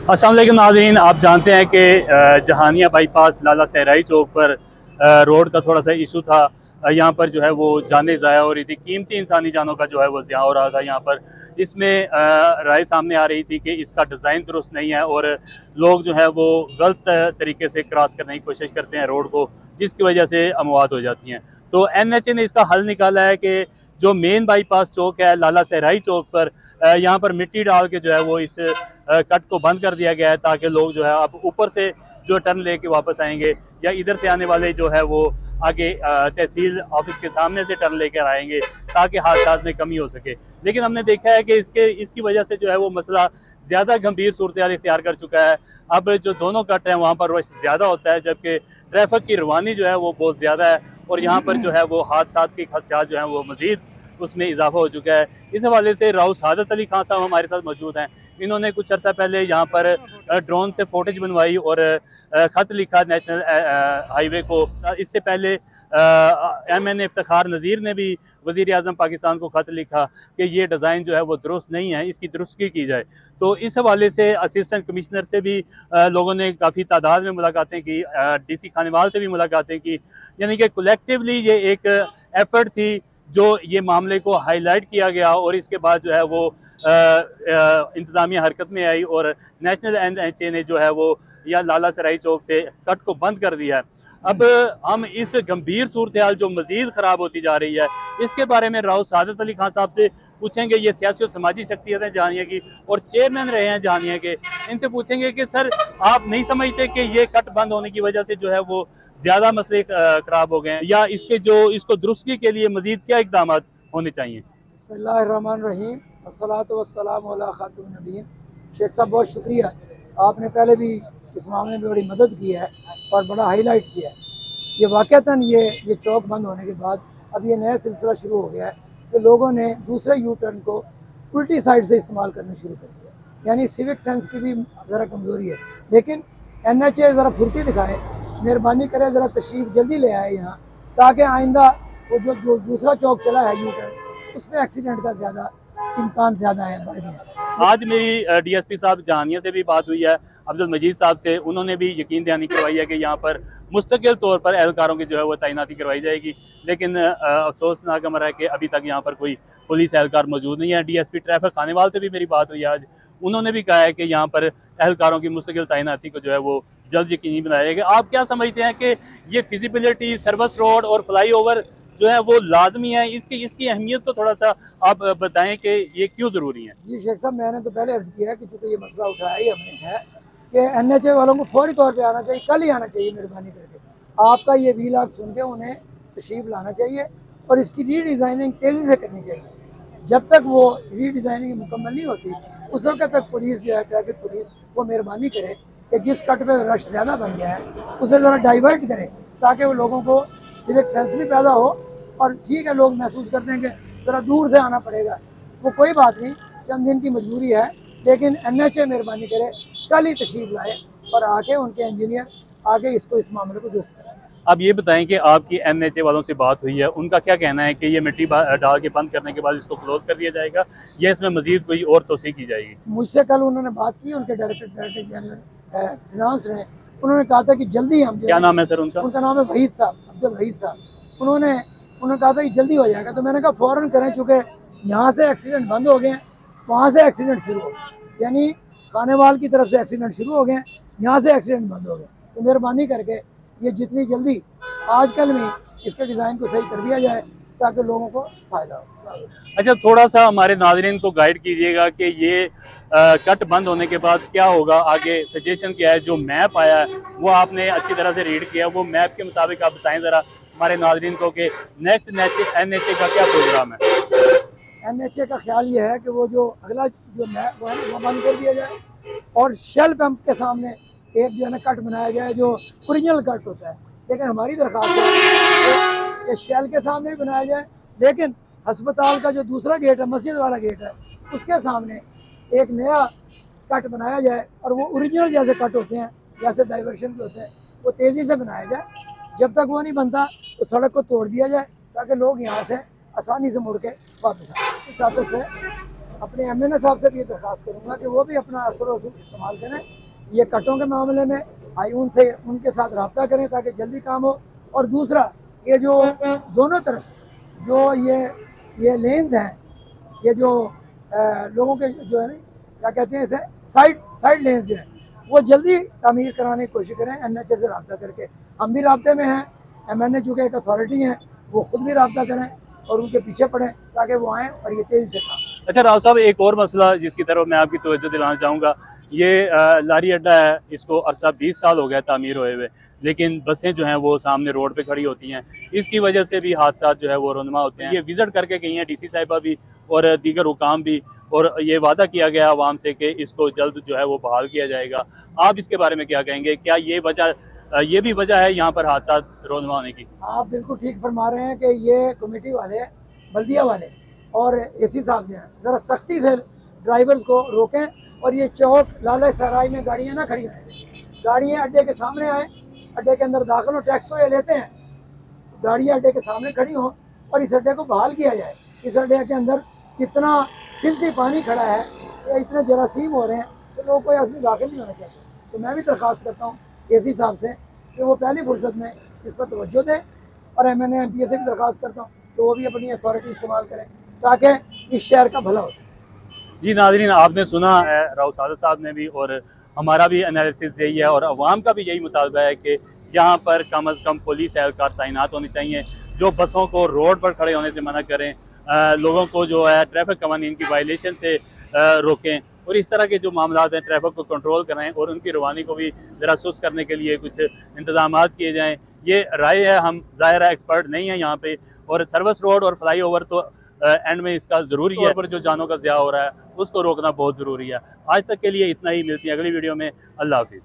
अस्सलाम वालेकुम नाज़रीन, आप जानते हैं कि जहानिया बाईपास लाला सहराई चौक पर रोड का थोड़ा सा इशू था। यहाँ पर जो है वो जानें ज़ाया हो रही थी, कीमती इंसानी जानों का जो है वो ज़िया हो रहा था। यहाँ पर इसमें राय सामने आ रही थी कि इसका डिज़ाइन दुरुस्त नहीं है और लोग जो है वो गलत तरीके से क्रॉस करने की कोशिश करते हैं रोड को, जिसकी वजह से अमवात हो जाती हैं। तो NHA ने इसका हल निकाला है कि जो मेन बाईपास चौक है लाला सहराई चौक पर, यहाँ पर मिट्टी डाल के जो है वो इस कट को बंद कर दिया गया है, ताकि लोग जो है अब ऊपर से जो टर्न लेके वापस आएंगे या इधर से आने वाले जो है वो आगे तहसील ऑफिस के सामने से टर्न लेकर आएंगे, ताकि हादसात में कमी हो सके। लेकिन हमने देखा है कि इसकी वजह से जो है वो मसला ज़्यादा गंभीर सूरत इख्तियार कर चुका है। अब जो दोनों कट हैं वहाँ पर रश ज़्यादा होता है, जबकि ट्रैफिक की रवानी जो है वो बहुत ज़्यादा है और यहाँ पर जो है वो हादसात के खदशात जो हैं वो मज़ीद उसमें इजाफा हो चुका है। इस हवाले से राव सादत अली खान साहब हमारे साथ मौजूद हैं। इन्होंने कुछ अर्सा पहले यहाँ पर ड्रोन से फुटेज बनवाई और ख़त लिखा नेशनल हाईवे को। इससे पहले MN इफ्तिखार नज़ीर ने भी वज़ीर आज़म पाकिस्तान को ख़त लिखा कि ये डिज़ाइन जो है वो दुरुस्त नहीं है, इसकी दुरुस्ती की जाए। तो इस हवाले से असिस्टेंट कमिश्नर से भी लोगों ने काफ़ी तादाद में मुलाकातें की, DC खानेवाल से भी मुलाकातें की। यानी कि कलेक्टिवली ये एक एफर्ट थी जो ये मामले को हाईलाइट किया गया और इसके बाद जो है वो इंतज़ामिया हरकत में आई और नेशनल NHA ने जो है वो या लाला सराई चौक से कट को बंद कर दिया है। अब हम इस गंभीर सूरत हाल जो मज़ीद ख़राब होती जा रही है, इसके बारे में राव सादत अली खान साहब से पूछेंगे। ये सियासी और समाजी शख्सियत हैं जहानिया की और चेयरमैन रहे हैं जहानिया के। इनसे पूछेंगे कि सर, आप नहीं समझते कि ये कट बंद होने की वजह से जो है वो ज़्यादा मसले ख़राब हो गए हैं, या इसको दुरुस्ती के लिए मज़ीद क्या इक़दाम होने चाहिए? बिस्मिल्लाहिर्रहमानिर्रहीम, अस्सलातु वस्सलामु अला खातिमुन नबीय्यीन। शेख साहब बहुत शुक्रिया, आपने पहले भी इस मामले में बड़ी मदद की है और बड़ा हाईलाइट किया है। ये वाक़तन ये चौक बंद होने के बाद अब ये नया सिलसिला शुरू हो गया है कि लोगों ने दूसरे यू टर्न को उल्टी साइड से इस्तेमाल करना शुरू कर दिया। यानी सिविक सेंस की भी ज़रा कमज़ोरी है। लेकिन NHA ज़रा फुर्ती दिखाए, मेहरबानी करें, ज़रा तशरीफ़ जल्दी ले आए यहाँ, ताकि आइंदा वो जो दूसरा चौक चला है यू टर्न, उसमें एक्सीडेंट का ज़्यादा इम्कान ज़्यादा है, बढ़ गया। आज मेरी DSP साहब जहानिया से भी बात हुई है, अब्दुल मजीद साहब से। उन्होंने भी यकीन दहानी करवाई है कि यहाँ पर मुस्तकिल तौर पर एहलकारों की जो है वो तैनाती करवाई जाएगी। लेकिन अफसोसनाक अमर है कि अभी तक यहाँ पर कोई पुलिस एहलकार मौजूद नहीं है। DSP ट्रैफिक खानेवाल से भी मेरी बात हुई आज, उन्होंने भी कहा है कि यहाँ पर एहलकारों की मुस्तकिल तैनाती को जो है वो जल्द यकीनी बनाया जाएगा। आप क्या समझते हैं कि ये फिजिबिलिटी, सर्विस रोड और फ्लाई ओवर जो है वो लाजमी है, इसकी अहमियत को थोड़ा सा आप बताएं कि ये क्यों ज़रूरी है? जी शेख साहब, मैंने तो पहले अर्ज़ किया है कि चूँकि ये मसला उठाया ही हमने है कि NHA वालों को फौरी तौर पे आना चाहिए, कल ही आना चाहिए मेहरबानी करके। आपका ये व्लॉग सुन के उन्हें तशरीफ़ लाना चाहिए और इसकी रीडिज़ाइनिंग तेज़ी से करनी चाहिए। जब तक वो रीडिज़ाइनिंग मुकम्मल नहीं होती, उस वक्त तक पुलिस जो है, ट्रैफिक पुलिस, वो मेहरबानी करे कि जिस कट पर रश ज़्यादा बन गया है उसे ज़रा डाइवर्ट करें, ताकि वो लोगों को सिविक सेंस भी पैदा हो। और ठीक है, लोग महसूस करते हैं कि ज़रा दूर से आना पड़ेगा, वो कोई बात नहीं, चंद दिन की मजबूरी है। लेकिन NHA मेहरबानी करे, कल ही तशरीफ़ लाए और आके उनके इंजीनियर आके इस मामले को दुरुस्त करें। अब ये बताएं कि आपकी NHA वालों से बात हुई है, उनका क्या कहना है कि ये मिट्टी डाल के बंद करने के बाद इसको क्लोज कर दिया जाएगा या इसमें मजीद कोई और तोसी की जाएगी? मुझसे कल उन्होंने बात की, उनके डायरेक्टर जनरल फिनांस ने, उन्होंने कहा था कि जल्दी हम, क्या नाम है सर उनका? उनका नाम है वहीद साहब, अब्दुल वहीद साहब। उन्होंने कहा था कि जल्दी हो जाएगा। तो मैंने कहा फ़ौरन करें, चूँकि यहाँ से एक्सीडेंट बंद हो गए हैं, वहाँ से एक्सीडेंट शुरू हो गए, यानी खानेवाल की तरफ से एक्सीडेंट शुरू हो गए हैं, यहाँ से एक्सीडेंट बंद हो गए। तो मेहरबानी करके ये जितनी जल्दी आजकल में इसके डिज़ाइन को सही कर दिया जाए ताकि लोगों को फ़ायदा हो। अच्छा, थोड़ा सा हमारे नाज़रीन को गाइड कीजिएगा कि ये कट बंद होने के बाद क्या होगा आगे, सजेशन क्या है? जो मैप आया है वो आपने अच्छी तरह से रीड किया, वो मैप के मुताबिक आप बताएं ज़रा हमारे नाज़रीन को कि नेक्स्ट NHA का क्या प्रोग्राम है? NHA का ख्याल ये है कि वो जो अगला जो मैप वो है वो बंद कर दिया जाए और शेल पंप के सामने एक जो है ना कट बनाया जाए, जो ओरिजिनल कट होता है। लेकिन हमारी दरख्वास्त है कि शेल के सामने भी बनाया जाए, लेकिन अस्पताल का जो दूसरा गेट है, मस्जिद वाला गेट है, उसके सामने एक नया कट बनाया जाए और वो ओरिजिनल जैसे कट होते हैं, जैसे डाइवर्शन के होते हैं, वो तेज़ी से बनाया जाए। जब तक वो नहीं बनता तो सड़क को तोड़ दिया जाए ताकि लोग यहाँ से आसानी से मुड़ के वापस आए। इस हद से अपने MNA साहब से भी ये दरख्वास्त करूँगा कि वो भी अपना असर व रसूख इस्तेमाल करें ये कटों के मामले में, उनसे उनके साथ रब्ता करें ताकि जल्दी काम हो। और दूसरा, ये जो दोनों तरफ जो ये लेन्स हैं, ये जो लोगों के जो है ना क्या कहते हैं इसे, साइड लेन्स जो है, वो जल्दी तामीर कराने की कोशिश करें NHA से रब्ता करके। हम भी रब्ते में हैं, MNA चूँकि एक अथॉरिटी हैं, वो खुद भी रब्ता करें और उनके पीछे पड़ें ताकि वो आएँ और ये तेज़ी से काम। अच्छा राव साहब, एक और मसला जिसकी तरफ मैं आपकी तवज्जो दिलाना चाहूँगा, ये लारी अड्डा है, इसको अरसा 20 साल हो गया तामीर हुए हुए, लेकिन बसें जो हैं वो सामने रोड पे खड़ी होती हैं। इसकी वजह से भी हादसा जो है वो रुनमा होते हैं। ये विज़िट करके गई हैं DC साहिबा भी और दीगर हुकाम भी, और ये वादा किया गया आवाम से कि इसको जल्द जो है वो बहाल किया जाएगा। आप इसके बारे में क्या कहेंगे? क्या ये भी वजह है यहाँ पर हादसा रुनमा होने की? आप बिल्कुल ठीक फरमा रहे हैं कि ये कमेटी वाले, बल्दिया वाले और AC साहब जो हैं, ज़रा सख्ती से ड्राइवर्स को रोकें और ये चौक लाला सराय में गाड़ियाँ ना खड़ी रहें। गाड़ियाँ अड्डे के सामने आए, अड्डे के अंदर दाखिल हो, टैक्स तो ये लेते हैं, गाड़ियाँ अड्डे के सामने खड़ी हों और इस अड्डे को बहाल किया जाए। इस अड्डे के अंदर कितना कीमती पानी खड़ा है, या इतने जरासीम हो रहे हैं, तो लोगों को इसमें दाखिल नहीं होना चाहिए। तो मैं भी दरख्वास्त करता हूँ AC साहब से कि वो पहली फुर्सत में इस पर तवज्जो दें, और MNA MPA से भी दरख्वास्त करता हूँ तो वो भी अपनी अथॉरिटी इस्तेमाल करें ताकि इस शहर का भला हो सके। जी नाज़रीन, आपने सुना है राव सादत साहब ने भी, और हमारा भी एनालिसिस यही है और अवाम का भी यही मुतालबा है कि यहाँ पर कम अज़ कम पुलिस एहलकार तैनात होनी चाहिए जो बसों को रोड पर खड़े होने से मना करें, लोगों को जो है ट्रैफिक कवानीन की वायलेशन से रोकें, और इस तरह के जो मामला हैं ट्रैफिक को कंट्रोल कराएं और उनकी रवानी को भी ज़रा सुस्त करने के लिए कुछ इंतजाम किए जाएँ। ये राय है, हम ज़ाहिर है एक्सपर्ट नहीं हैं यहाँ पे, और सर्विस रोड और फ्लाई ओवर तो एंड में इसका ज़रूरी है, पर जो जानों का ज़िया हो रहा है उसको रोकना बहुत ज़रूरी है। आज तक के लिए इतना ही, मिलती है अगली वीडियो में। अल्लाह हाफिज़।